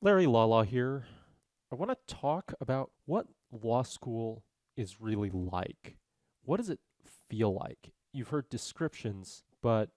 Larry Lala here. I want to talk about what law school is really like. What does it feel like? You've heard descriptions, but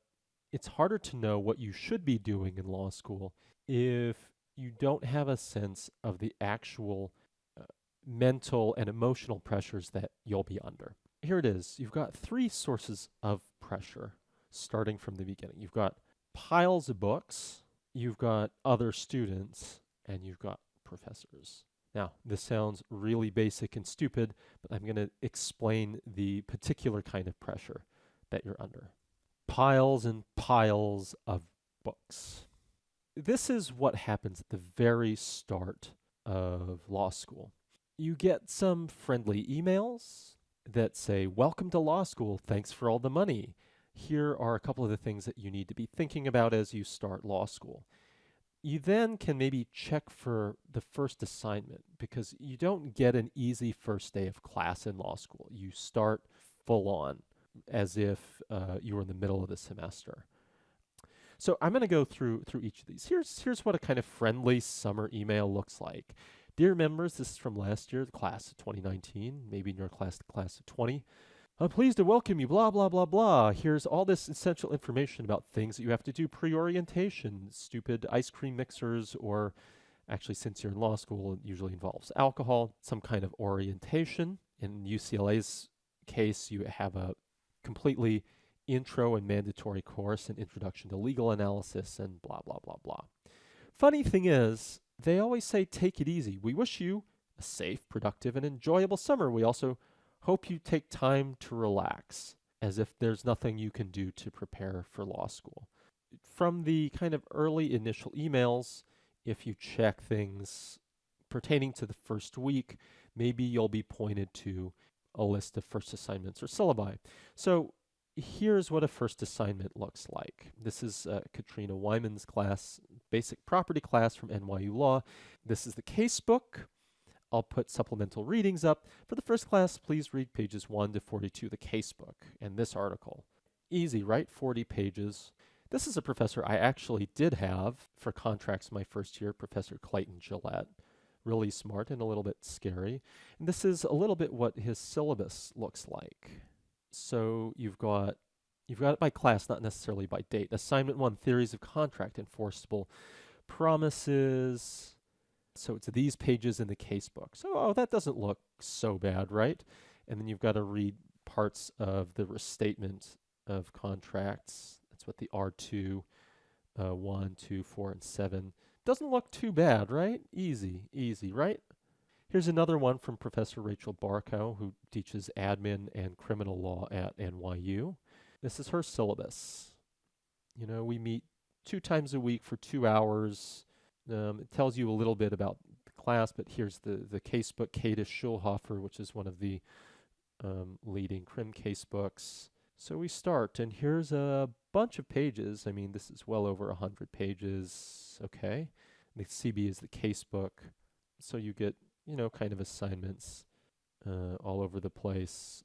it's harder to know what you should be doing in law school if you don't have a sense of the actual uh, mental and emotional pressures that you'll be under. Here it is. You've got three sources of pressure starting from the beginning. You've got piles of books, you've got other students, and you've got professors. Now, this sounds really basic and stupid, but I'm going to explain the particular kind of pressure that you're under. Piles and piles of books. This is what happens at the very start of law school. You get some friendly emails that say, "Welcome to law school, thanks for all the money. Here are a couple of the things that you need to be thinking about as you start law school." You then can maybe check for the first assignment because you don't get an easy first day of class in law school. You start full on as if you were in the middle of the semester. So I'm going to go through each of these. Here's what a kind of friendly summer email looks like. Dear members, this is from last year, the class of 2019, maybe in your class, the class of 20. I'm pleased to welcome you, blah, blah, blah, blah. Here's all this essential information about things that you have to do pre-orientation, stupid ice cream mixers, or actually, since you're in law school, it usually involves alcohol, some kind of orientation. In UCLA's case, you have a completely intro and mandatory course, an introduction to legal analysis, and blah, blah, blah, blah. Funny thing is, they always say, take it easy. We wish you a safe, productive, and enjoyable summer. We also hope you take time to relax, as if there's nothing you can do to prepare for law school. From the kind of early initial emails, if you check things pertaining to the first week, maybe you'll be pointed to a list of first assignments or syllabi. So here's what a first assignment looks like. This is Katrina Wyman's class, basic property class from NYU Law. This is the casebook. I'll put supplemental readings up. For the first class, please read pages 1 to 42 of the casebook and this article. Easy, right? 40 pages. This is a professor I actually did have for contracts my first year, Professor Clayton Gillette. Really smart and a little bit scary. And this is a little bit what his syllabus looks like. So you've got it by class, not necessarily by date. Assignment 1, Theories of Contract, Enforceable Promises. So it's these pages in the casebook. So, that doesn't look so bad, right? And then you've got to read parts of the restatement of contracts. That's what the R2, 1, 2, 4, and 7. Doesn't look too bad, right? Easy, right? Here's another one from Professor Rachel Barkow, who teaches admin and criminal law at NYU. This is her syllabus. We meet 2 times a week for 2 hours. It tells you a little bit about the class, but here's the casebook, Cadis Schulhofer, which is one of the leading crim casebooks. So we start, and here's a bunch of pages. I mean, this is well over 100 pages. Okay. The CB is the casebook. So you get, kind of assignments all over the place.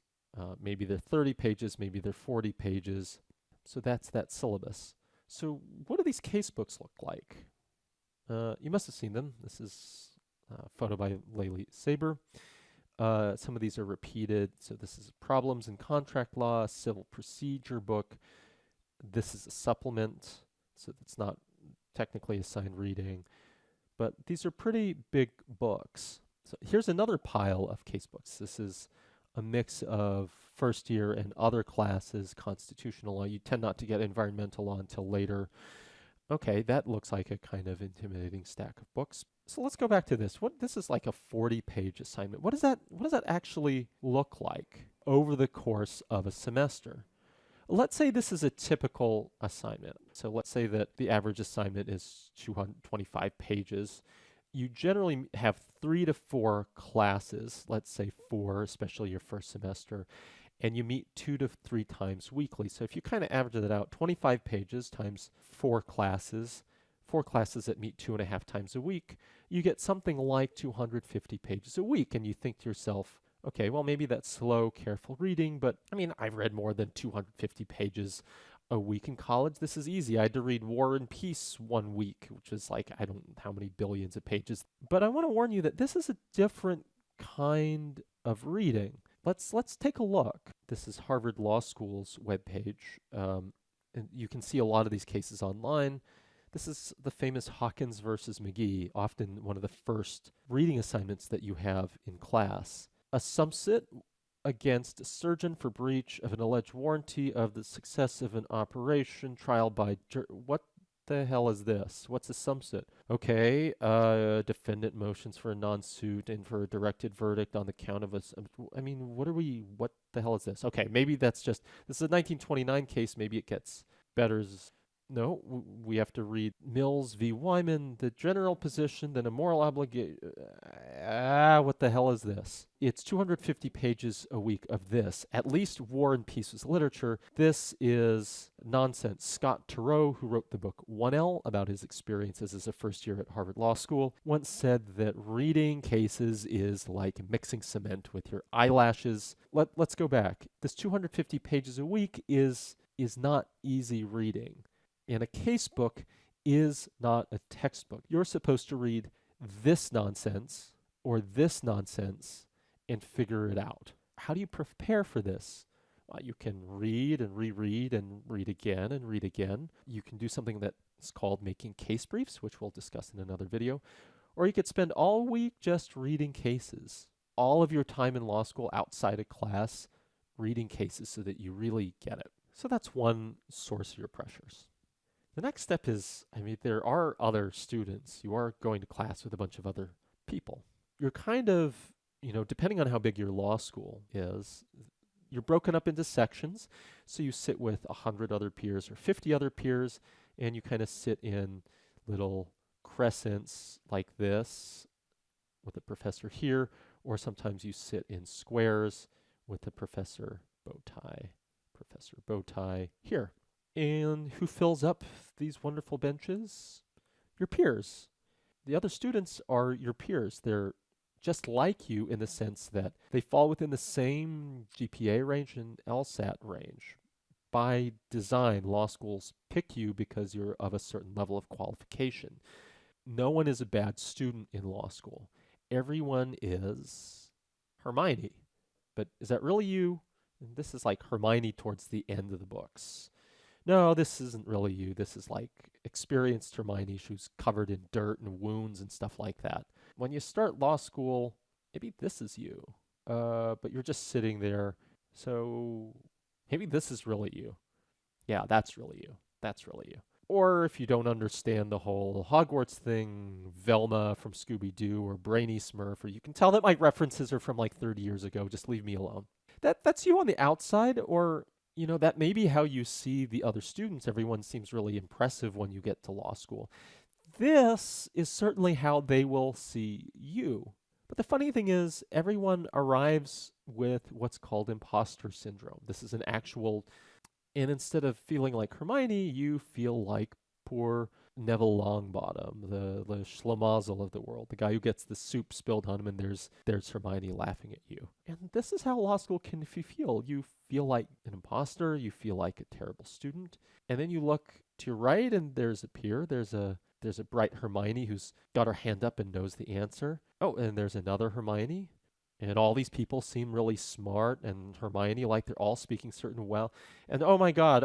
Maybe they're 30 pages, maybe they're 40 pages. So that's that syllabus. So what do these casebooks look like? You must have seen them. This is a photo by Layli Saber. Some of these are repeated. So this is Problems in Contract Law, Civil Procedure book. This is a supplement, so it's not technically assigned reading. But these are pretty big books. So here's another pile of casebooks. This is a mix of first year and other classes, constitutional law. You tend not to get environmental law until later. Okay, that looks like a kind of intimidating stack of books. So let's go back to this. This is like a 40-page assignment. What does that actually look like over the course of a semester? Let's say this is a typical assignment. So let's say that the average assignment is 225 pages. You generally have 3 to 4 classes, let's say 4, especially your first semester, and you meet 2 to 3 times weekly. So if you kind of average that out, 25 pages times 4 classes that meet 2.5 times a week, you get something like 250 pages a week. And you think to yourself, okay, well, maybe that's slow, careful reading, but I mean, I've read more than 250 pages a week in college, this is easy. I had to read War and Peace 1 week, which is like, I don't know how many billions of pages. But I want to warn you that this is a different kind of reading. Let's take a look. This is Harvard Law School's webpage, and you can see a lot of these cases online. This is the famous Hawkins versus McGee, often one of the first reading assignments that you have in class. A sumsit against a surgeon for breach of an alleged warranty of the success of an operation, trial by what the hell is this? What's a sumsit? Okay, defendant motions for a non-suit and for a directed verdict on the count of I mean, what the hell is this? Okay, maybe this is a 1929 case, maybe it gets better. No, we have to read Mills v. Wyman, the general position, then a moral obligation. What the hell is this? It's 250 pages a week of this. At least War and Peace was literature. This is nonsense. Scott Turow, who wrote the book 1L about his experiences as a first year at Harvard Law School, once said that reading cases is like mixing cement with your eyelashes. Let's go back. This 250 pages a week is not easy reading. And a case book is not a textbook. You're supposed to read this nonsense or this nonsense and figure it out. How do you prepare for this? You can read and reread and read again and read again. You can do something that's called making case briefs, which we'll discuss in another video. Or you could spend all week just reading cases. All of your time in law school outside of class reading cases so that you really get it. So that's one source of your pressures. The next step is, there are other students. You are going to class with a bunch of other people. You're kind of, depending on how big your law school is, you're broken up into sections. So you sit with 100 other peers or 50 other peers, and you kind of sit in little crescents like this with a professor here, or sometimes you sit in squares with a professor bow tie here. And who fills up these wonderful benches? Your peers. The other students are your peers. They're just like you in the sense that they fall within the same GPA range and LSAT range. By design, law schools pick you because you're of a certain level of qualification. No one is a bad student in law school. Everyone is Hermione. But is that really you? And this is like Hermione towards the end of the books. No, this isn't really you. This is like experienced Hermione who's covered in dirt and wounds and stuff like that. When you start law school, maybe this is you, but you're just sitting there. So maybe this is really you. Yeah, that's really you. That's really you. Or if you don't understand the whole Hogwarts thing, Velma from Scooby-Doo or Brainy Smurf, or you can tell that my references are from like 30 years ago. Just leave me alone. That's you on the outside, or that may be how you see the other students. Everyone seems really impressive when you get to law school. This is certainly how they will see you. But the funny thing is, everyone arrives with what's called imposter syndrome. This is an actual, and instead of feeling like Hermione, you feel like poor Neville Longbottom, the Schlemazel of the world, the guy who gets the soup spilled on him, and there's Hermione laughing at you. And this is how law school can feel. You feel like an imposter, you feel like a terrible student, and then you look to your right, and there's a peer, there's a bright Hermione who's got her hand up and knows the answer. Oh, and there's another Hermione. And all these people seem really smart, and Hermione, like they're all speaking certain well. And oh my God,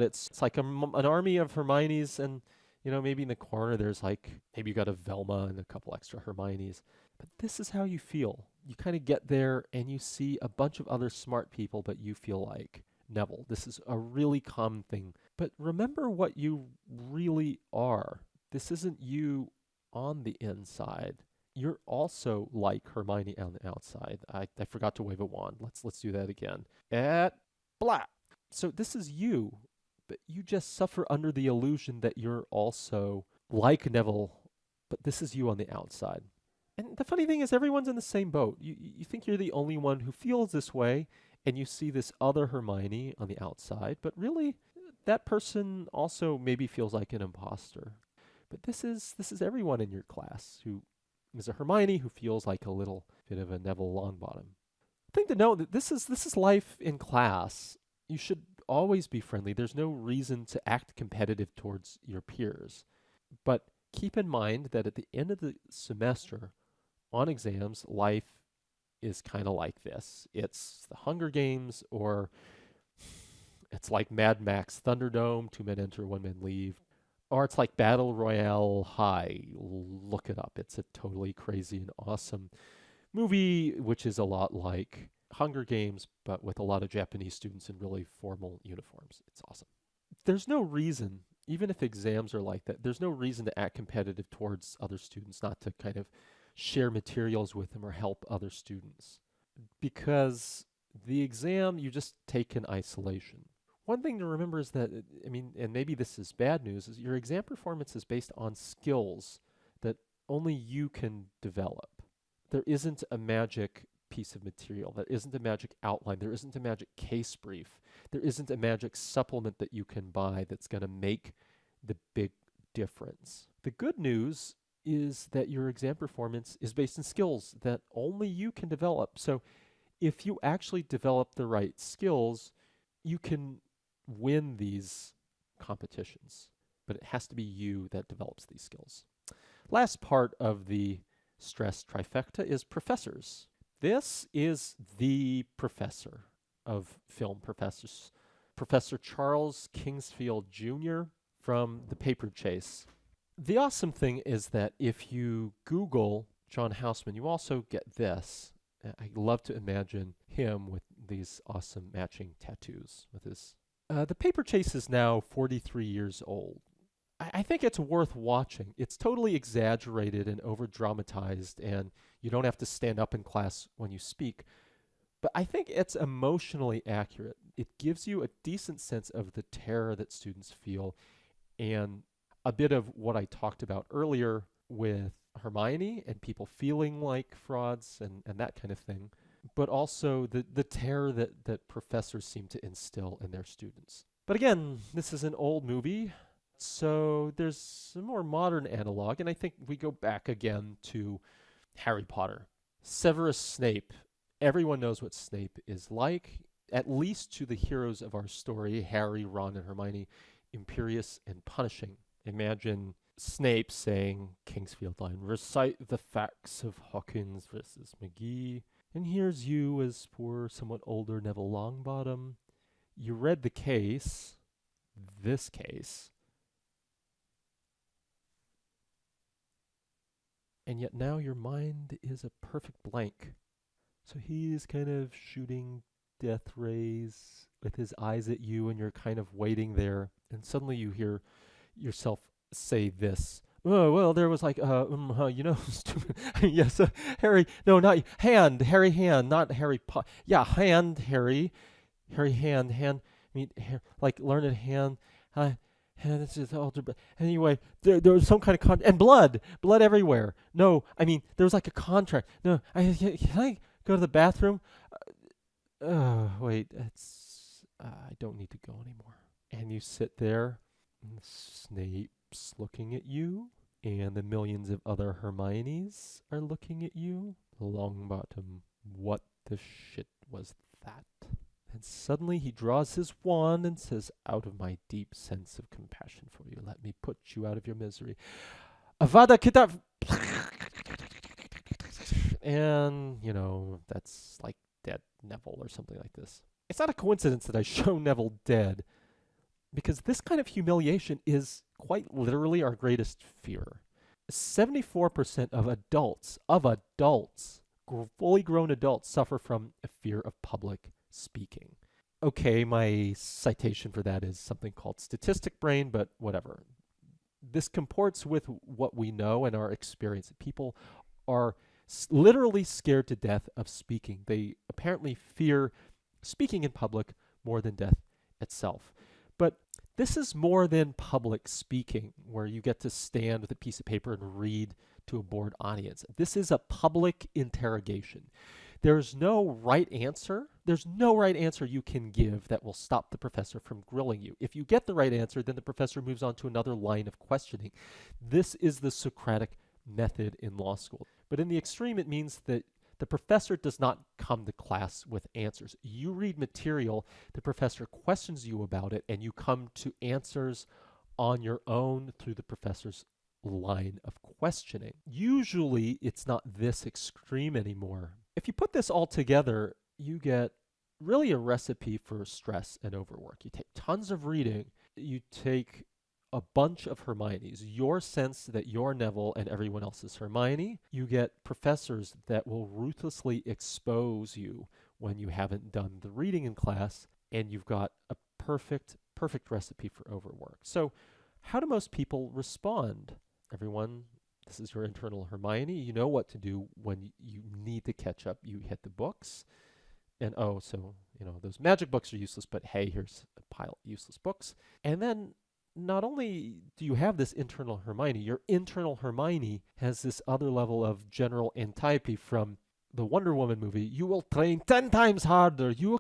it's like an army of Hermiones, and maybe in the corner there's maybe you got a Velma and a couple extra Hermiones. But this is how you feel. You kind of get there and you see a bunch of other smart people, but you feel like Neville. This is a really common thing. But remember what you really are. This isn't you on the inside. You're also like Hermione on the outside. I forgot to wave a wand. Let's do that again. At blah. So this is you, but you just suffer under the illusion that you're also like Neville, but this is you on the outside. And the funny thing is, everyone's in the same boat. You think you're the only one who feels this way, and you see this other Hermione on the outside, but really, that person also maybe feels like an imposter. But this is everyone in your class who is a Hermione who feels like a little bit of a Neville Longbottom. Thing to know that this is life in class. You should always be friendly. There's no reason to act competitive towards your peers. But keep in mind that at the end of the semester, on exams, life is kind of like this. It's the Hunger Games, or it's like Mad Max Thunderdome, 2 men enter, 1 man leave. Or it's like Battle Royale High. Look it up. It's a totally crazy and awesome movie, which is a lot like Hunger Games, but with a lot of Japanese students in really formal uniforms. It's awesome. There's no reason, even if exams are like that, there's no reason to act competitive towards other students, not to kind of share materials with them or help other students. Because the exam you just take in isolation. One thing to remember is that, I mean, and maybe this is bad news, is your exam performance is based on skills that only you can develop. There isn't a magic piece of material. There isn't a magic outline. There isn't a magic case brief. There isn't a magic supplement that you can buy that's going to make the big difference. The good news is that your exam performance is based on skills that only you can develop. So if you actually develop the right skills, you can win these competitions. But it has to be you that develops these skills. Last part of the stress trifecta is professors. This is the professor of film professors, Professor Charles Kingsfield Jr. from The Paper Chase. The awesome thing is that if you Google John Houseman, you also get this. I love to imagine him with these awesome matching tattoos with his. The Paper Chase is now 43 years old. I think it's worth watching. It's totally exaggerated and over-dramatized, and you don't have to stand up in class when you speak. But I think it's emotionally accurate. It gives you a decent sense of the terror that students feel, and a bit of what I talked about earlier with Hermione and people feeling like frauds and that kind of thing, but also the terror that professors seem to instill in their students. But again, this is an old movie, so there's a more modern analog, and I think we go back again to Harry Potter. Severus Snape. Everyone knows what Snape is like, at least to the heroes of our story, Harry, Ron, and Hermione, imperious and punishing. Imagine Snape saying, Kingsfield line, recite the facts of Hawkins versus McGee. And here's you as poor, somewhat older Neville Longbottom. You read the case, this case, and yet now your mind is a perfect blank. So he's kind of shooting death rays with his eyes at you, and you're kind of waiting there, and suddenly you hear yourself say this. Oh, well, there was like, stupid. Yes, Harry, no, not hand, Harry hand, not Harry Potter. Yeah, hand, Harry hand, I mean, like learned hand, hand, it's just altered. Anyway, there was some kind of and blood everywhere. No, I mean, there was like a contract. No, can I go to the bathroom? Wait, I don't need to go anymore. And you sit there, and Snape's looking at you, and the millions of other Hermiones are looking at you. Longbottom, what the shit was that? And suddenly he draws his wand and says, out of my deep sense of compassion for you, let me put you out of your misery. Avada Kedavra. And, that's like dead Neville or something like this. It's not a coincidence that I show Neville dead, because this kind of humiliation is quite literally our greatest fear. 74% of adults, fully grown adults, suffer from a fear of public speaking. Okay, my citation for that is something called statistic brain, but whatever. This comports with what we know and our experience. People are literally scared to death of speaking. They apparently fear speaking in public more than death itself. But this is more than public speaking, where you get to stand with a piece of paper and read to a bored audience. This is a public interrogation. There's no right answer. There's no right answer you can give that will stop the professor from grilling you. If you get the right answer, then the professor moves on to another line of questioning. This is the Socratic method in law school. But in the extreme, it means that The professor does not come to class with answers. You read material, the professor questions you about it, and you come to answers on your own through the professor's line of questioning. Usually, it's not this extreme anymore. If you put this all together, you get really a recipe for stress and overwork. You take tons of reading, you take a bunch of Hermiones, your sense that you're Neville and everyone else is Hermione. You get professors that will ruthlessly expose you when you haven't done the reading in class, and you've got a perfect recipe for overwork. So how do most people respond? Everyone, this is your internal Hermione. You know what to do when you need to catch up. You hit the books, and those magic books are useless, but hey, here's a pile of useless books. And then not only do you have this internal Hermione, your internal Hermione has this other level of general antipathy from the Wonder Woman movie. You will train 10 times harder. You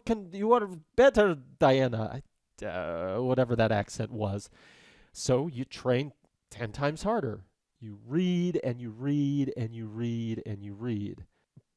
are better, Diana. Whatever that accent was. So you train 10 times harder. You read and you read and you read and you read.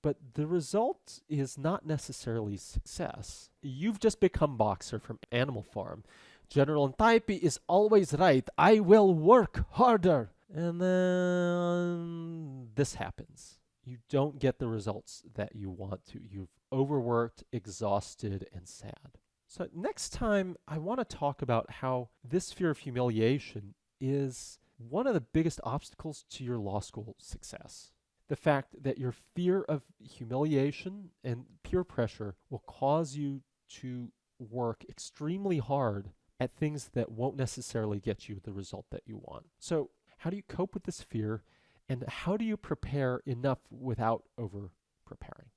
But the result is not necessarily success. You've just become Boxer from Animal Farm. General Antipathy is always right. I will work harder. And then this happens. You don't get the results that you want to. You've overworked, exhausted, and sad. So next time, I want to talk about how this fear of humiliation is one of the biggest obstacles to your law school success. The fact that your fear of humiliation and peer pressure will cause you to work extremely hard at things that won't necessarily get you the result that you want. So how do you cope with this fear, and how do you prepare enough without over preparing?